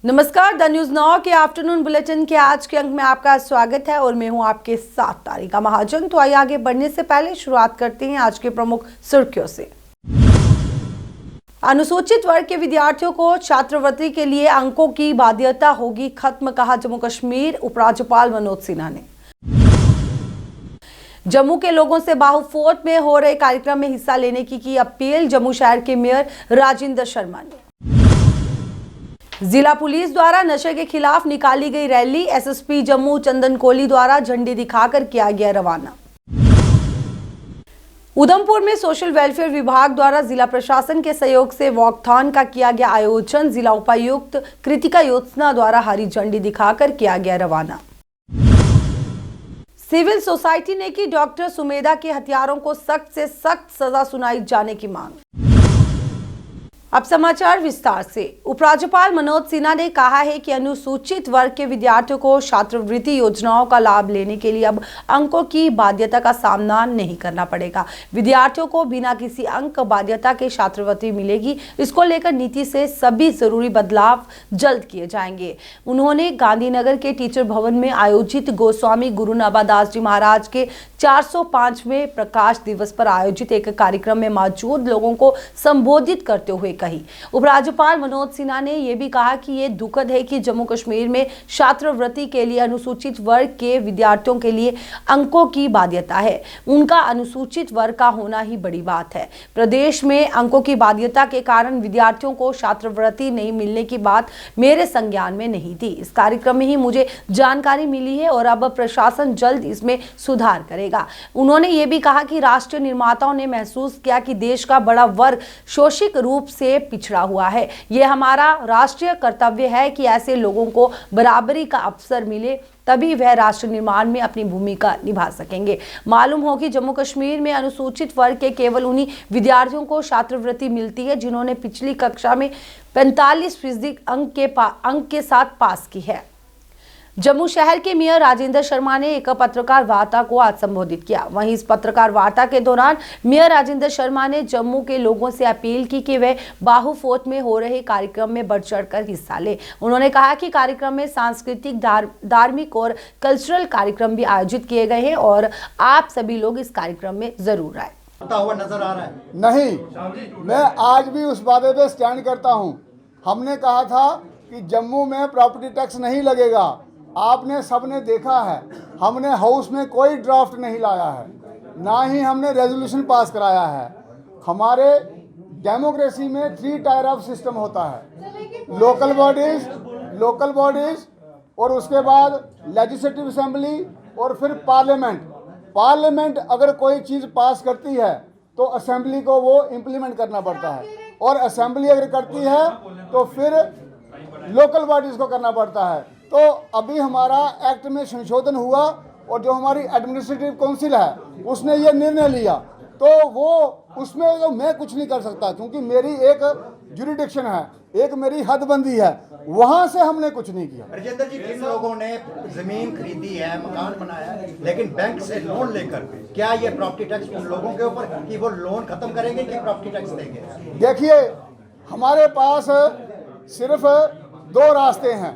नमस्कार, the news now के afternoon bulletin के आज के अंक में आपका स्वागत है और मैं हूं आपके साथ तारिका महाजन। तो आइए आगे बढ़ने से पहले शुरुआत करते हैं आज के प्रमुख सुर्खियों से। अनुसूचित वर्ग के विद्यार्थियों को छात्रवृत्ति के लिए अंकों की बाध्यता होगी खत्म, कहा जम्मू कश्मीर उपराज्यपाल मनोज सिन्हा ने। जम्मू के लोगों से बाहु फोर्ट में हो रहे कार्यक्रम में हिस्सा लेने की अपील जम्मू शहर के मेयर राजेंद्र शर्मा ने। जिला पुलिस द्वारा नशे के खिलाफ निकाली गई रैली, एसएसपी जम्मू चंदन कोहली द्वारा झंडी दिखाकर किया गया रवाना। उधमपुर में सोशल वेलफेयर विभाग द्वारा जिला प्रशासन के सहयोग से वॉकथॉन का किया गया आयोजन, जिला उपायुक्त कृतिका योत्सना द्वारा हरी झंडी दिखाकर किया गया रवाना। सिविल सोसाइटी ने की डॉक्टर सुमेधा के हत्यारों को सख्त से सख्त सजा सुनाई जाने की मांग। अब समाचार विस्तार से। उपराज्यपाल मनोज सिन्हा ने कहा है कि अनुसूचित वर्ग के विद्यार्थियों को छात्रवृत्ति योजनाओं का लाभ लेने के लिए अब अंकों की बाध्यता का सामना नहीं करना पड़ेगा। विद्यार्थियों को बिना किसी अंक बाध्यता के छात्रवृत्ति मिलेगी। इसको लेकर नीति से सभी जरूरी बदलाव जल्द किए जाएंगे। उन्होंने गांधीनगर के टीचर भवन में आयोजित गोस्वामी गुरु नाभादास जी महाराज के 405वें प्रकाश दिवस पर आयोजित एक कार्यक्रम में मौजूद लोगों को संबोधित करते हुए कही। उपराज्यपाल मनोज सिन्हा ने यह भी कहा कि यह दुखद है कि जम्मू कश्मीर में छात्रवृत्ति के लिए अनुसूचित वर्ग के विद्यार्थियों के लिए अंकों की बाध्यता है। उनका अनुसूचित वर्ग का होना ही बड़ी बात है। प्रदेश में अंकों की बाध्यता के कारण विद्यार्थियों को छात्रवृत्ति नहीं मिलने की बात मेरे संज्ञान में नहीं थी। इस कार्यक्रम में ही मुझे जानकारी मिली है और अब प्रशासन जल्द इसमें सुधार करेगा। उन्होंने ये भी कहा कि राष्ट्रीय निर्माताओं ने महसूस किया कि देश का बड़ा वर्ग शोषित रूप से पिछड़ा हुआ है। यह हमारा राष्ट्रीय कर्तव्य है कि ऐसे लोगों को बराबरी का अवसर मिले, तभी वह राष्ट्र निर्माण में अपनी भूमिका निभा सकेंगे। मालूम हो कि जम्मू कश्मीर में अनुसूचित वर्ग के केवल उन्हीं विद्यार्थियों को छात्रवृत्ति मिलती है जिन्होंने पिछली कक्षा में 45% अंक के साथ पास की है। जम्मू शहर के मेयर राजेंद्र शर्मा ने एक पत्रकार वार्ता को आज संबोधित किया। वहीं इस पत्रकार वार्ता के दौरान मेयर राजेंद्र शर्मा ने जम्मू के लोगों से अपील की कि वे बाहु फोर्ट में हो रहे कार्यक्रम में बढ़ चढ़कर हिस्सा लें। उन्होंने कहा कि कार्यक्रम में सांस्कृतिक, धार्मिक और कल्चरल कार्यक्रम भी आयोजित किए गए हैं और आप सभी लोग इस कार्यक्रम में जरूर आए। हुआ नजर आ रहा है नहीं, मैं आज भी उस वादे पे स्टैंड करता हूँ। हमने कहा था कि जम्मू में प्रॉपर्टी टैक्स नहीं लगेगा। आपने सबने देखा है, हमने हाउस में कोई ड्राफ्ट नहीं लाया है, ना ही हमने रेजोल्यूशन पास कराया है। हमारे डेमोक्रेसी में 3 टायर ऑफ सिस्टम होता है, लोकल बॉडीज और उसके बाद लेजिस्लेटिव असेंबली और फिर पार्लियामेंट अगर कोई चीज़ पास करती है तो असेंबली को वो इम्प्लीमेंट करना पड़ता है, और असेंबली अगर करती है तो फिर लोकल बॉडीज़ को करना पड़ता है। तो अभी हमारा एक्ट में संशोधन हुआ और जो हमारी एडमिनिस्ट्रेटिव काउंसिल है उसने ये निर्णय लिया, तो वो उसमें तो मैं कुछ नहीं कर सकता, क्योंकि मेरी एक जुरिडिक्शन है, एक मेरी हदबंदी है, वहां से हमने कुछ नहीं किया। राजेंद्र जी, किन लोगों ने जमीन खरीदी है, मकान बनाया है, लेकिन बैंक से लोन लेकर, क्या ये प्रॉपर्टी टैक्स उन लोगों के ऊपर कि वो लोन खत्म करेंगे कि प्रॉपर्टी टैक्स देंगे? देखिए, हमारे पास सिर्फ 2 रास्ते हैं,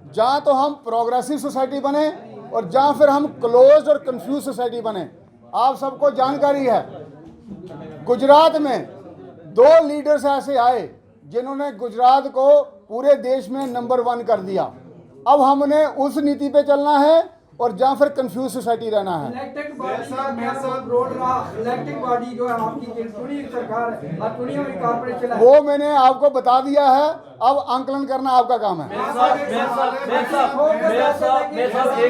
जहाँ तो हम प्रोग्रेसिव सोसाइटी बने और जहाँ फिर हम क्लोज और कंफ्यूज सोसाइटी बने। आप सबको जानकारी है, गुजरात में 2 लीडर्स ऐसे आए जिन्होंने गुजरात को पूरे देश में नंबर 1 कर दिया। अब हमने उस नीति पे चलना है और जहाँ फिर कंफ्यूज सोसाइटी रहना है। इलेक्टेड बॉडी जो है आपकी चुनी सरकार है और चुनी हुई कॉर्पोरेशन है, वो मैंने आपको बता दिया है, अब आंकलन करना आपका काम है। एक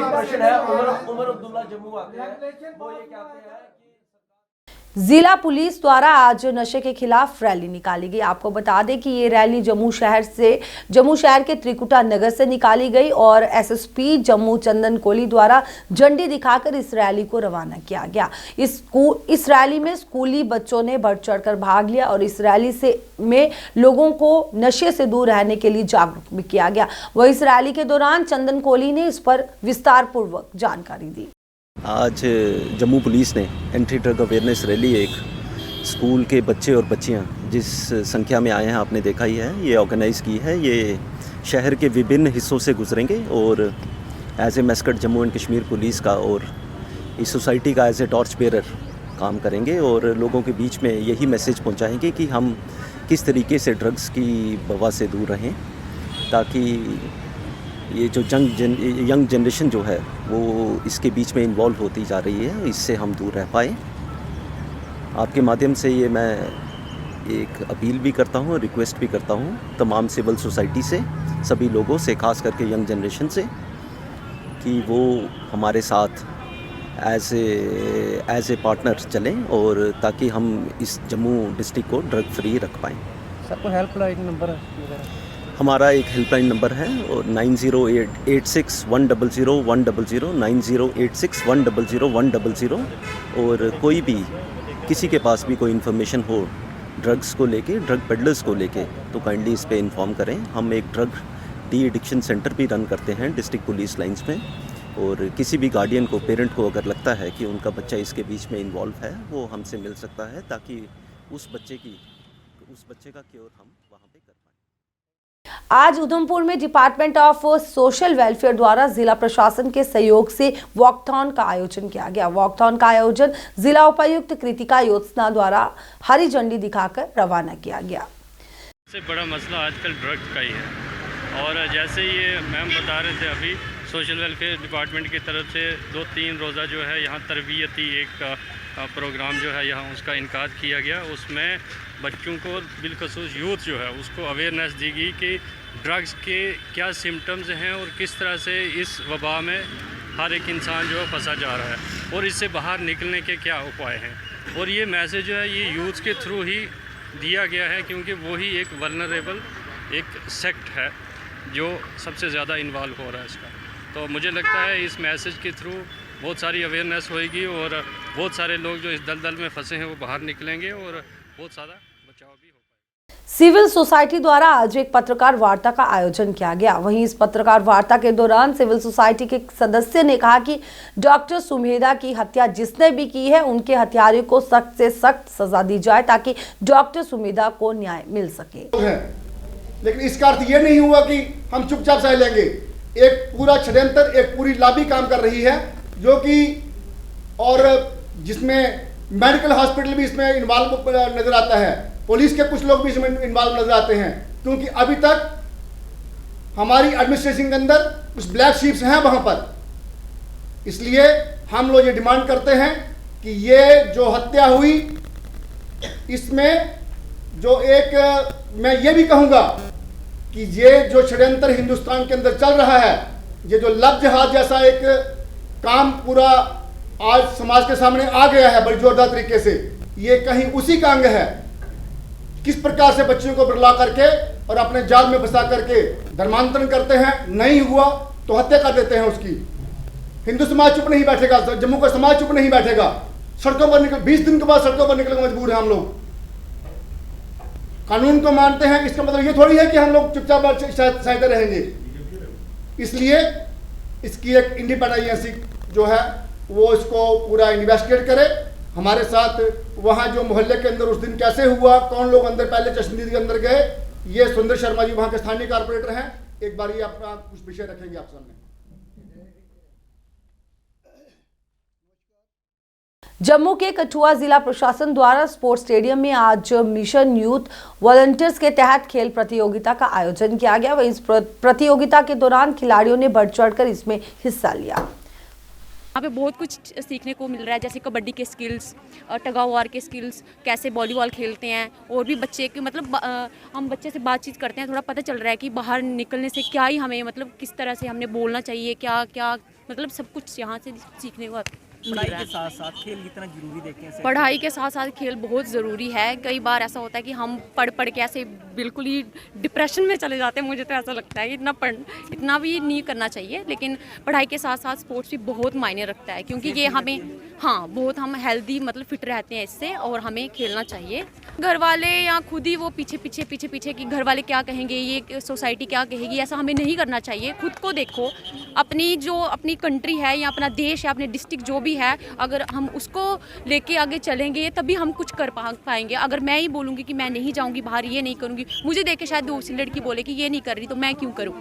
प्रश्न है, उमर अब्दुल्ला जम्मू आते हैं, वो ये कहते हैं जिला पुलिस द्वारा आज नशे के खिलाफ रैली निकाली गई। आपको बता दें कि ये रैली जम्मू शहर के त्रिकुटा नगर से निकाली गई और एसएसपी जम्मू चंदन कोहली द्वारा झंडी दिखाकर इस रैली को रवाना किया गया। इस रैली में स्कूली बच्चों ने बढ़ चढ़कर भाग लिया और इस रैली में लोगों को नशे से दूर रहने के लिए जागरूक भी किया गया। वह इस रैली के दौरान चंदन कोहली ने इस पर विस्तार पूर्वक जानकारी दी। आज जम्मू पुलिस ने एंटी ड्रग अवेयरनेस रैली, एक स्कूल के बच्चे और बच्चियां जिस संख्या में आए हैं आपने देखा ही है, ये ऑर्गेनाइज़ की है। ये शहर के विभिन्न हिस्सों से गुजरेंगे और as a mascot Jammu and Kashmir police का और इस सोसाइटी का एज ए टॉर्च बेरर काम करेंगे और लोगों के बीच में यही मैसेज पहुंचाएंगे कि हम किस तरीके से ड्रग्स की वबा से दूर रहें, ताकि ये जो यंग जनरेशन जो है वो इसके बीच में इन्वॉल्व होती जा रही है, इससे हम दूर रह पाएँ। आपके माध्यम से ये मैं एक अपील भी करता हूँ, रिक्वेस्ट भी करता हूँ तमाम सिविल सोसाइटी से, सभी लोगों से, ख़ास करके यंग जनरेशन से, कि वो हमारे साथ एज ए पार्टनर चलें और ताकि हम इस जम्मू डिस्ट्रिक्ट को ड्रग फ्री रख पाएँ। सर कोई हेल्पलाइन नंबर है? हमारा एक हेल्पलाइन नंबर है और 9086100100 9086100100 और कोई भी किसी के पास भी कोई इन्फॉर्मेशन हो ड्रग्स को लेके, ड्रग पेडलर्स को लेके, तो काइंडली इस पे इन्फॉर्म करें। हम एक ड्रग डी एडिक्शन सेंटर भी रन करते हैं डिस्ट्रिक्ट पुलिस लाइंस में, और किसी भी गार्डियन को, पेरेंट को अगर लगता है कि उनका बच्चा इसके बीच में इन्वॉल्व है, वो हमसे मिल सकता है ताकि उस बच्चे का क्योर हम वहाँ पे कर पाएँ। आज उधमपुर में डिपार्टमेंट ऑफ सोशल वेलफेयर द्वारा जिला प्रशासन के सहयोग से वॉकथॉन का आयोजन किया गया। वॉकथॉन का आयोजन जिला उपायुक्त कृतिका योत्सना द्वारा हरी झंडी दिखाकर रवाना किया गया। सबसे बड़ा मसला आजकल ड्रग्स का ही है, और जैसे ये मैम बता रहे थे अभी, सोशल वेलफेयर डिपार्टमेंट की तरफ से 2-3 रोज़ा जो है यहाँ तरबियती एक प्रोग्राम जो है यहाँ उसका इनकाद किया गया। उसमें बच्चों को, बिलखसूस यूथ जो है, उसको अवेयरनेस दी गई कि ड्रग्स के क्या सिम्टम्स हैं और किस तरह से इस वबा में हर एक इंसान जो है फंसा जा रहा है और इससे बाहर निकलने के क्या उपाय हैं। और ये मैसेज जो है ये यूथ के थ्रू ही दिया गया है, क्योंकि वही एक वल्नरेबल एक सेक्ट है जो सबसे ज़्यादा इन्वॉल्व हो रहा है इसका। तो मुझे लगता है इस मैसेज के थ्रू बहुत सारी अवेयरनेस होएगी और बहुत सारे लोग जो इस दलदल में फंसे हैं वो बाहर निकलेंगे और बहुत सारा बचाव भी हो पाएगा। सिविल सोसाइटी द्वारा आज एक पत्रकार वार्ता का आयोजन किया गया। वहीं इस पत्रकार वार्ता के दौरान सिविल सोसाइटी के सदस्य ने कहा कि डॉक्टर सुमेधा की हत्या जिसने भी की है उनके हत्यारे को सख्त से सख्त सजा दी जाए ताकि डॉक्टर सुमेधा को न्याय मिल सके। लेकिन इसका अर्थ ये नहीं हुआ कि हम चुपचाप सह लेंगे। एक पूरा षड्यंत्र, एक पूरी लॉबी काम कर रही है, जो कि और जिसमें मेडिकल हॉस्पिटल भी इसमें इन्वॉल्व नजर आता है, पुलिस के कुछ लोग भी इसमें इन्वॉल्व नजर आते हैं, क्योंकि अभी तक हमारी एडमिनिस्ट्रेशन के अंदर कुछ ब्लैक शीप्स हैं वहां पर। इसलिए हम लोग ये डिमांड करते हैं कि ये जो हत्या हुई, इसमें जो एक मैं ये भी कहूंगा कि ये जो षड्यंत्र हिंदुस्तान के अंदर चल रहा है, ये जो लब जहाज जैसा एक काम पूरा आज समाज के सामने आ गया है बड़ी जोरदार तरीके से, ये कहीं उसी का अंग है। किस प्रकार से बच्चियों को बुला करके और अपने जाल में फंसा करके धर्मांतरण करते हैं, नहीं हुआ तो हत्या कर देते हैं उसकी। हिंदू समाज चुप नहीं बैठेगा, जम्मू का समाज चुप नहीं बैठेगा। सड़कों पर निकल 20 दिन के बाद सड़कों पर निकलने मजबूर है हम लोग। कानून को मानते हैं, इसका मतलब ये थोड़ी है कि हम लोग चुपचाप सहते रहेंगे। इसलिए इसकी एक इंडिपेंडेंट एजेंसी जो है वो इसको पूरा इन्वेस्टिगेट करे। हमारे साथ वहाँ जो मोहल्ले के अंदर उस दिन कैसे हुआ, कौन लोग अंदर पहले चश्मदीद के अंदर गए, ये सुंदर शर्मा जी वहाँ के स्थानीय कारपोरेटर हैं, एक बार ये अपना कुछ विषय रखेंगे आप सामने। जम्मू के कठुआ जिला प्रशासन द्वारा स्पोर्ट्स स्टेडियम में आज मिशन यूथ वॉलंटियर्स के तहत खेल प्रतियोगिता का आयोजन किया गया। वहीं इस प्रतियोगिता के दौरान खिलाड़ियों ने बढ़ चढ़कर इसमें हिस्सा लिया। यहाँ पे बहुत कुछ सीखने को मिल रहा है, जैसे कबड्डी के स्किल्स, टग ऑफ वार के स्किल्स, कैसे वॉलीबॉल खेलते हैं, और भी बच्चे के मतलब हम बच्चे से बातचीत करते हैं, थोड़ा पता चल रहा है कि बाहर निकलने से क्या ही हमें मतलब किस तरह से हमने बोलना चाहिए, क्या क्या मतलब सब कुछ यहाँ से सीखने को। पढ़ाई के साथ साथ खेल कितना जरूरी देखते हैं? पढ़ाई के साथ साथ खेल बहुत ज़रूरी है। कई बार ऐसा होता है कि हम पढ़ के ऐसे बिल्कुल ही डिप्रेशन में चले जाते हैं। मुझे तो ऐसा लगता है कि इतना भी नहीं करना चाहिए, लेकिन पढ़ाई के साथ साथ स्पोर्ट्स भी बहुत मायने रखता है, क्योंकि ये हमें हाँ बहुत हम हेल्दी मतलब फिट रहते हैं इससे, और हमें खेलना चाहिए। घर वाले या खुद ही वो पीछे कि घर वाले क्या कहेंगे, ये सोसाइटी क्या कहेगी, ऐसा हमें नहीं करना चाहिए। खुद को देखो, अपनी कंट्री है या अपना देश है, अपने डिस्ट्रिक्ट जो भी है, अगर हम उसको लेके आगे चलेंगे तभी हम कुछ कर पाएंगे। अगर मैं ही बोलूँगी कि मैं नहीं जाऊँगी बाहर, ये नहीं करूँगी, मुझे देख के शायद दूसरी लड़की बोले कि ये नहीं कर रही तो मैं क्यों करूँ।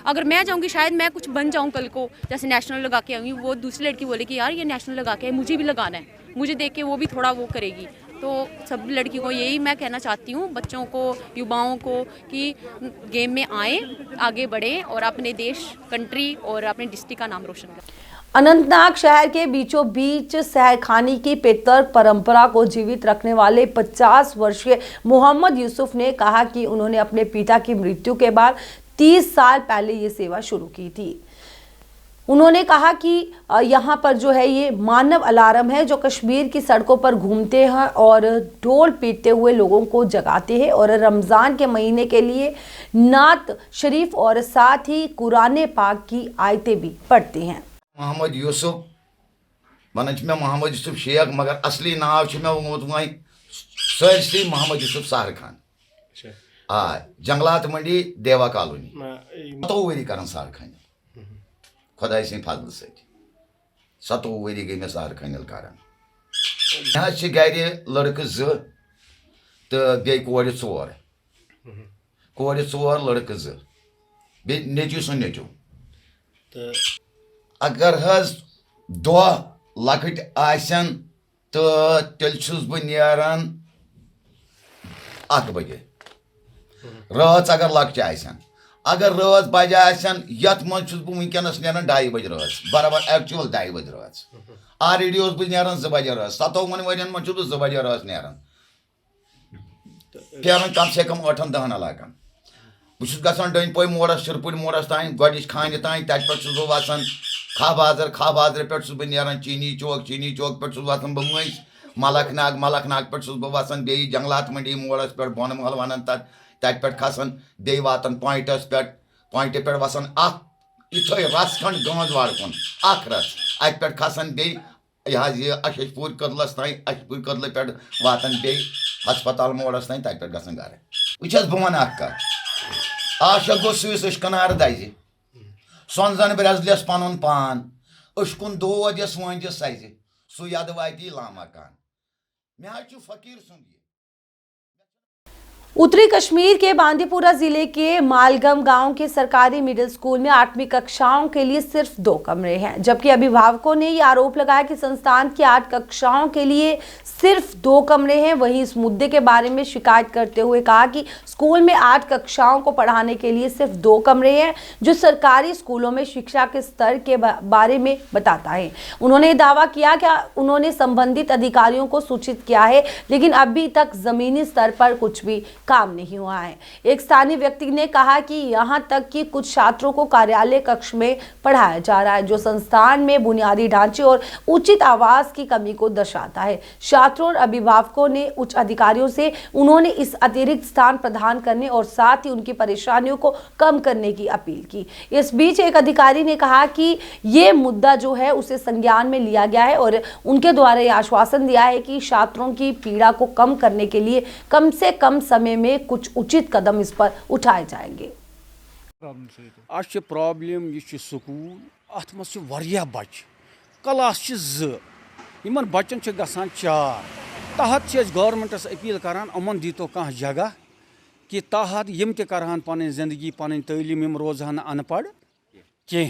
अगर मैं जाऊँगी शायद मैं कुछ बन जाऊँ कल को, जैसे नेशनल लगा के आऊँगी, वो दूसरी लड़की बोले कि यार ये नेशनल लगा के है, मुझे भी लगाना है, मुझे देख के वो भी थोड़ा वो करेगी। तो सब लड़कियों को यही मैं कहना चाहती हूँ, बच्चों को, युवाओं को, कि गेम में आए, आगे बढ़ें और अपने देश, कंट्री और अपने डिस्ट्रिक्ट का नाम रोशन करें। अनंतनाग शहर के बीचों बीच सहरखानी की पितृ परंपरा को जीवित रखने वाले 50 वर्षीय मोहम्मद यूसुफ ने कहा कि उन्होंने अपने पिता की मृत्यु के बाद 30 साल पहले ये सेवा शुरू की थी। उन्होंने कहा कि यहाँ पर जो है ये मानव अलार्म है जो कश्मीर की सड़कों पर घूमते हैं और ढोल पीटते हुए लोगों को जगाते हैं और रमज़ान के महीने के लिए नात शरीफ और साथ ही कुरान पाक की आयतें भी पढ़ते हैं। मोहम्मद यूसुफ वन मे मोहम्मद यूसुफ शेख, मगर असली नाव मे वोत वह सरसी मोहम्मद यूसुफ साहर खान। आ जंगलात मंडी देवा कॉलोनी 7 वरी कर साहर खान, खुदा सद फजल सत 7 वरी गई मे साहर खानल कर। गर लड़क 2 तो बे कोर 4, लड़क 2 बे नेचू सुन नेचू। अगर हज दो लकट आसन तो तेल छुस बह नेरान 8 बजे, रात अगर लकट आसन, अगर रात बजे आसन यथ मन छुस बह वनकस नेरान 2:30 बजे रात, बराबर एक्चुअल 2:30 बजे रात। ऑलरेडी बह नेरान 2 बजे रात, 7 वरियन मन 2 बजे रात नेरान, फेरन कम से कम 8-10 इलाकन। बहुत गसान डन पोई मोड़स, शिरपुर मोड़स तान, गोडिश खान तान, तत पे बह वसान खा बाजार पे बह नेरान चीनी चौक पे वसान बह मज मलकनाग पे बह वसान बे जंगलात मंडी मोड़स पे बोन महल वन तत पे खसान बे वातान पॉइंटस पे वसान इत रस खंड गांधवाड़ कुन रस अत पे खसान बे यह अशपुर कदलस तान, अशपुर कदल पे वातान बे हस्पताल मोड़स तान, तत पे गसान गर। वह बह वन कत आशा गो सुस कनार दज सोन ब्रजलस पन पान उन दोद यस वन सज सु यद वाती लामकान मे फकीर सुन। उत्तरी कश्मीर के बांदीपुरा जिले के मालगम गांव के सरकारी मिडिल स्कूल में 8वीं कक्षाओं के लिए सिर्फ 2 कमरे हैं, जबकि अभिभावकों ने ये आरोप लगाया कि संस्थान की 8 कक्षाओं के लिए सिर्फ 2 कमरे हैं। वहीं इस मुद्दे के बारे में शिकायत करते हुए कहा कि स्कूल में 8 कक्षाओं को पढ़ाने के लिए सिर्फ 2 कमरे हैं, जो सरकारी स्कूलों में शिक्षा के स्तर के बारे में बताता है। उन्होंने दावा किया कि उन्होंने संबंधित अधिकारियों को सूचित किया है, लेकिन अभी तक जमीनी स्तर पर कुछ भी काम नहीं हुआ है। एक स्थानीय व्यक्ति ने कहा कि यहां तक कि कुछ छात्रों को कार्यालय कक्ष में पढ़ाया जा रहा है, जो संस्थान में बुनियादी ढांचे और उचित आवास की कमी को दर्शाता है। छात्रों और अभिभावकों ने उच्च अधिकारियों से उन्होंने इस अतिरिक्त स्थान प्रदान करने और साथ ही उनकी परेशानियों को कम करने की अपील की। इस बीच एक अधिकारी ने कहा कि ये मुद्दा जो है उसे संज्ञान में लिया गया है और उनके द्वारा यह आश्वासन दिया है कि छात्रों की पीड़ा को कम करने के लिए कम से कम समय में कुछ उचित कदम इस पर उठाए जाएंगे। प्रॉब्लम यह स्कूल अत मह बच क्लास 2 इन बचन गसान 4 तहत गवर्नमेंटस अपील करान अमन दीतो कह जगह कि तहत यम तहन पन जिंदगी पन तलीम यम रोजान अनपढ़ कह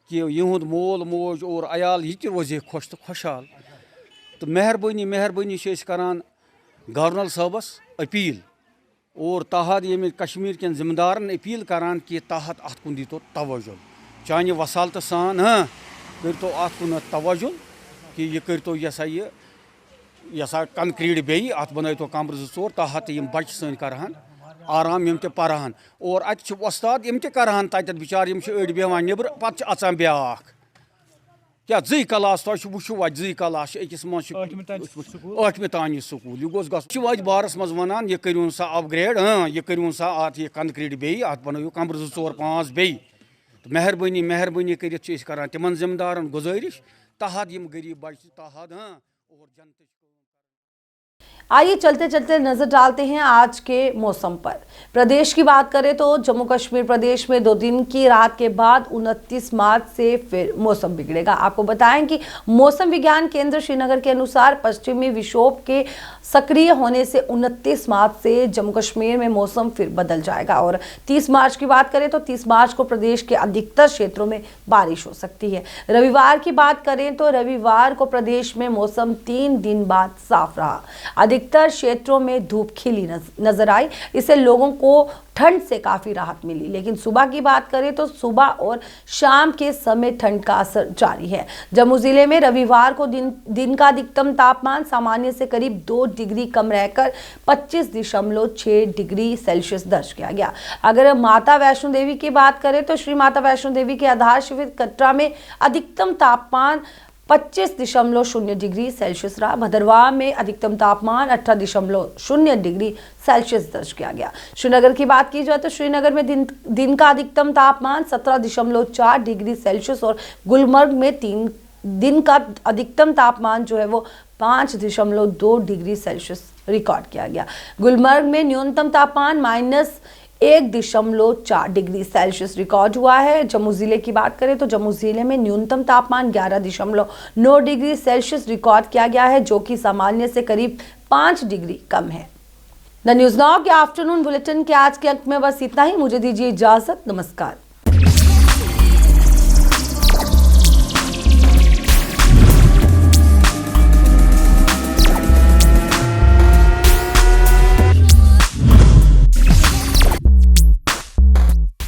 कि यहद मोल मोज और अयाल यह रोजे खुश तो खुशहाल। तो मेहरबानी करान गवर्नर साहबस अपील और तहत ये कश्मीर के जिम्मेदारन अपील करान कि तहत अत कुन दीतो तवज्जो चाने वसालत सान करो अत कुन तवज्जो कि यह करो यसा कंक्रीट बे अत बन तो कमर 2-4 तहत यम बच सन करान आराम यम पारान और अत वस्ताद यम करान तत बिचार यम अड़ बेवान नबर पे अचान ब्याख क्या 2 क्लास तुम वो 2 क्लास अकिस मज 8वीं तान स्कूल यह गोस बारस मज वन यह करूँ सा अपग्रेड यह करूँ सा अत कंक्रीट बे अत बनो कमर 2-4-5 बे। मेहरबानी कर तिमन जिम्मेदारन गुजारिश तहत यम गरीब बच्चे तहत और जनता। आइए चलते चलते नजर डालते हैं आज के मौसम पर। प्रदेश की बात करें तो जम्मू कश्मीर प्रदेश में 2 दिन की रात के बाद 29 मार्च से फिर मौसम बिगड़ेगा। आपको बताएं कि मौसम विज्ञान केंद्र श्रीनगर के अनुसार पश्चिमी विक्षोभ के सक्रिय होने से 29 मार्च से जम्मू कश्मीर में मौसम फिर बदल जाएगा और 30 मार्च की बात करें तो 30 मार्च को प्रदेश के अधिकतर क्षेत्रों में बारिश हो सकती है। रविवार की बात करें तो रविवार को प्रदेश में मौसम 3 दिन बाद साफ रहा। अधिकतर क्षेत्रों में धूप खिली नजर आई, इससे लोगों को ठंड से काफी राहत मिली। लेकिन सुबह की बात करें तो सुबह और शाम के समय ठंड का असर जारी है। जम्मू जिले में रविवार को दिन का अधिकतम तापमान सामान्य से करीब 2 डिग्री कम रहकर 25.6 डिग्री सेल्सियस दर्ज किया गया। अगर माता वैष्णो देवी की बात करें तो श्री माता वैष्णो देवी के आधार शिविर कटरा में अधिकतम तापमान 25.0 डिग्री सेल्सियस रहा। भदरवाह में अधिकतम तापमान 18.0 डिग्री सेल्सियस दर्ज किया गया। श्रीनगर की बात की जाए तो श्रीनगर में दिन का अधिकतम तापमान 17.4 डिग्री सेल्सियस और गुलमर्ग में दिन का अधिकतम तापमान जो है वो 5.2 डिग्री सेल्सियस रिकॉर्ड किया गया। गुलमर्ग में न्यूनतम तापमान -1.4 डिग्री सेल्सियस रिकॉर्ड हुआ है। जम्मू जिले की बात करें तो जम्मू जिले में न्यूनतम तापमान 11.9 डिग्री सेल्सियस रिकॉर्ड किया गया है, जो कि सामान्य से करीब 5 डिग्री कम है। द न्यूज़ नाउ के आफ्टरनून बुलेटिन के आज के अंक में बस इतना ही। मुझे दीजिए इजाजत। नमस्कार।